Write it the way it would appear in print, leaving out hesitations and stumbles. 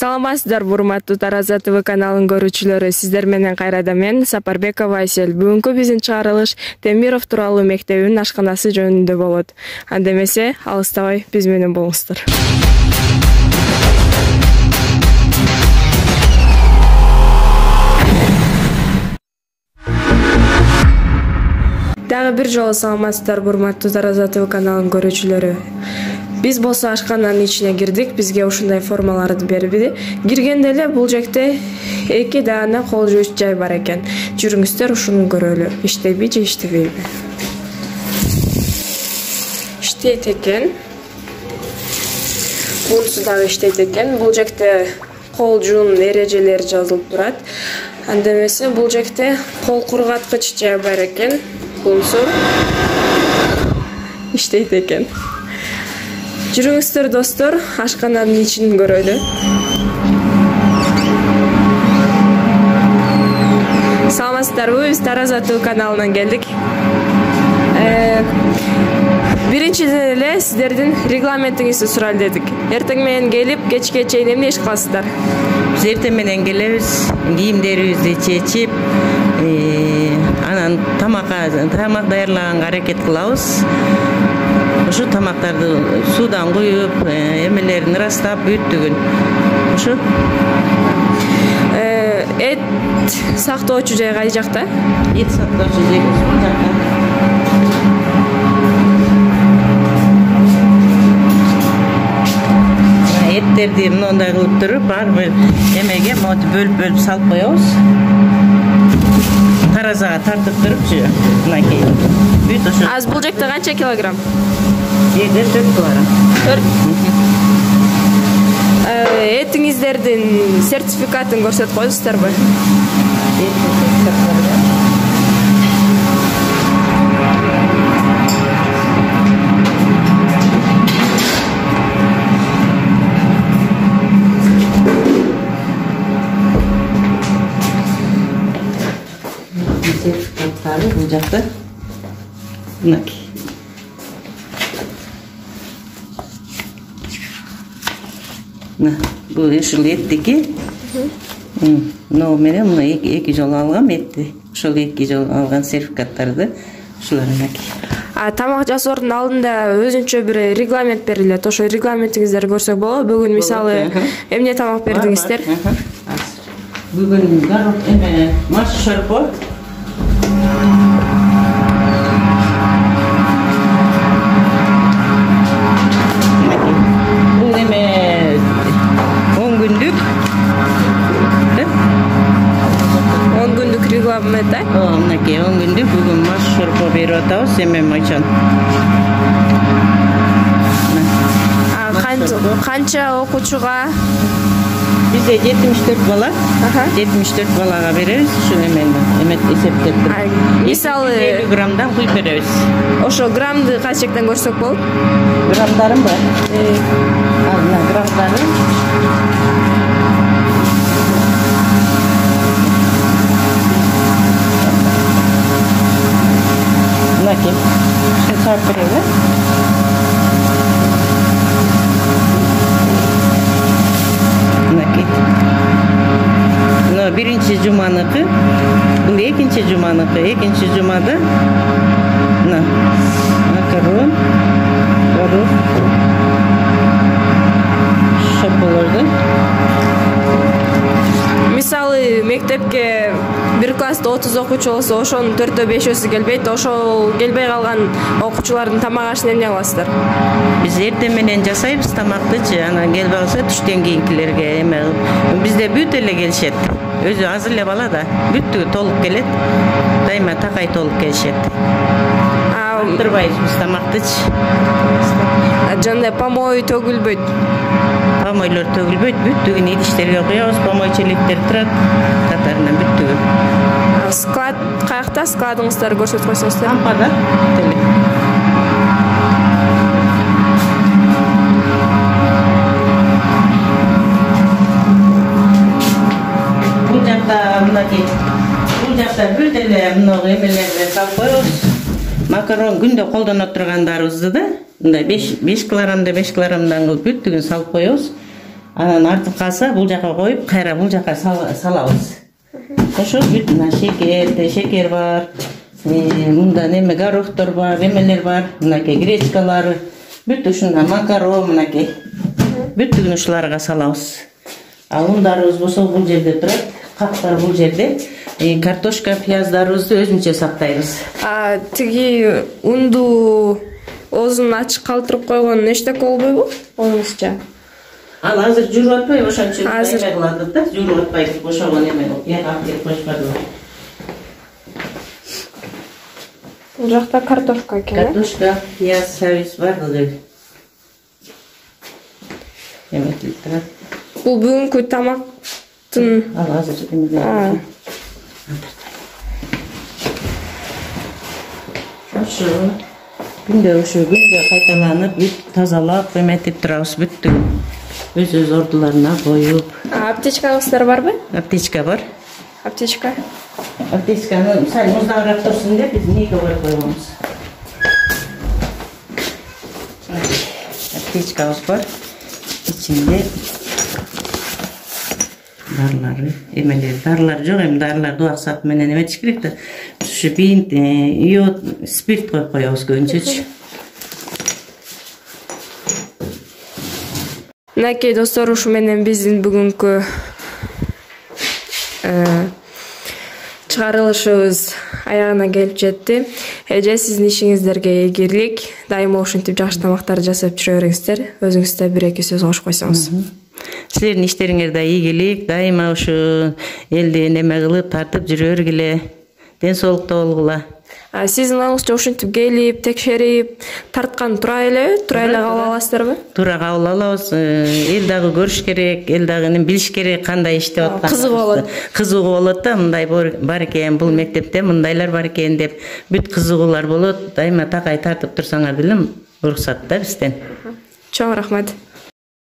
Саламатсыздар, урматтуу Тараза ТВ каналын көрүүчүлөрү. Сиздер менен кайрадан мен Сапарбекова Айсел. Бүгүнкү биздин чыгарылыш Темиров тууралуу мектебинин ашканасы жөнүндө болот. Анда эмесе, алыстабай биз менен болуңуздар. Дагы бир жолу саламатсыздар, урматтуу Тараза ТВ каналын көрүүчүлөрү. Биз болсо ашкананын ичине кирдик, бизге ушундай формаларды берди. Киргенде эле бул жакта эки даана кол жууч жай бар экен. Жүрүңүздөр ушуну көрөлү. Иштейби же иштебейби? Иштейт экен. Бунусу дагы иштейт экен. Бул жакта кол жуунун эрежелери жазылып турат. Анда эмесе бул жакта кол кургаткыч жай бар экен. Бунусу иштейт экен. Жүрүңүздөр достор, ашкананын ичин көрөлү. Саламатсыздарбы, биз Тараза ТВ каналынан келдик. Биринчиден эле сиздердин регламентиңизди сурайлы дедик. Эртең менен келип, кечке чейин эмне иш кыласыздар? Биз эртең менен келебиз, кийимдерибизди чечип, анан тамак даярлаганга аракет кылабыз. Ошо тамактарды суудан куюп, эмелерин ырастап, бүттүгүн. Ошо. Эт сактоочу жай кай жакта? Эт сактоочу жай бул жакта. Эттерди мындай кылып туруп, ар бир эмеге бөлүп салып коебуз. Таразага тартып турупчу, мынакей. Бүт ошо. Аз бул жакта канча килограмм? 4 килограмм. 4. Этиңиздердин сертификатын көрсөтүп коесуздарбы? Сертификаттары бул жакта. Мынакей. Бул ушул эттики. Но менен муну эки жолу алгам этти. Ошол эки жолу алган сертификаттарды ушулар мынакей. Тамак жасоордун алдында өзүнчө бир регламент берилет. Ошо регламентиңиздерди көрсөк болобу? Бүгүн мисалы эмне тамак бердиңиздер? Бүгүн маш шорпо. Бул 10 күндүк. 10 күндүк регламент, Мынакей 10 күндүк бүгүн маш шорпо берип атабыз, эме майчан. Канча окуучуга? Бизде 74 бала. 74 балага беребиз, ушул эмет эсептеп туруп. Мисалы 50 граммдан куюп беребиз. Ошо граммды качектен көрсөк болот? Граммдарым бар. Мына граммдары. Мынакей. Ушул саап беребиз. Биринчи жуманыкы, бул экинчи жуманыкы. Экинчи жумада макарон, горох, шапаларды. Мисалы мектепке бир класста 30 окуучу болсо, ошонун 4-5өсү келбейт. Ошол келбей калган окуучулардын тамак ашын эмне кыласыздар? Биз эртең менен жасайбыз тамактычы, анан келбей калса түштөн кийинкилерге эме кылып. Бизде бүт эле келишет. Өзү аз эле бала да, бүттүгү толуп келет. Дайыма такай толуп келишет. Турбайбыз биз тамактычы. Жандай помой төгүлбөйт. Помойлор төгүлбөйт, бүттүгүн идиштерге коебуз, помой челектер турат, катарынан бүттүгү. Склад каякта? Складыңыздарды көрсөтүп койсоңуздар. Лампада. Бул жакта бүт эле мына эмелерди салып коебуз. Макарон күндө колдоно тургандарыбызды да, мындай 5 килограммдан кылып бүттүгүн салып коебуз. Анан артып калса бул жака коюп, кайра бул жака салабыз. Ошо бүт мына шекер бар. Мында неме горохтор бар, эмелер бар, мынакей гречкалары, бүт ушунда макарон мынакей. Бүттүгүн ушуларга салабыз. Ал ундарыбыз болсо бул жерде турат, каптар бул жерде. Картошка, пияздарыбызды өзүнчө сактайбыз. Тиги унду оозун ачык калтырып койгон эчтеке болбойбу? Оңузча. Ал азыр жүрүп атпайбы, ошончо эме кылат да, жүрүп атпайбы, бошогон эме кылып, ягап кеп коюшпадыбы. Бул жакта картошка экен. Картошка, пияз, сабиз бардыгы. Эметилип турат. Бул бүгүнкү тамактын. Ал азыр эме. Ошо күндө кайталанып, бүт тазалап, эметип турабыз бүттү. Өз ордуларына коюп. Аптечкаңыздар барбы? Аптечка бар. Аптечканы сәл муздагыраак турсун деп биз мийге коюп койгонбуз. Аптечкабыз бар. Ичинде дарылары, эмелер, дарылар жок, эми дарыларды убаксат менен эметиш керек да. Ушу бинт, йод, спирт коюп коебуз көбүнчөчү. Мынакей достор, ушу менен биздин бүгүнкү чыгарылышыбыз аягына келип жетти. Эже, сиздин ишиңиздерге ийгилик. Дайыма ушинтип жакшы тамактарды жасап жүрө бериңиздер. Өзүңүздө бир-эки сөз кошуп койсоңуз. Силердин иштериңерде ийгилик, дайыма ушу элди неме кылып, тартып жүрө бергиле. Ден соолукта болгула. Сиздин оңузча ушинтип келип, текшерип, тарткан тура элеби? Тура эле кабыл аласыздарбы? Туура кабыл алабыз. Эл дагы көрүш керек, эл дагы билиш керек кандай иштеп атканын. Кызыгуу болот. Кызыгуу болот да, мындай бар экен, бул мектепте мындайлар бар экен деп бүт кызыгуулар болот. Дайыма такай тартып турсаңар деле уруксат да бизден. Чоң рахмат.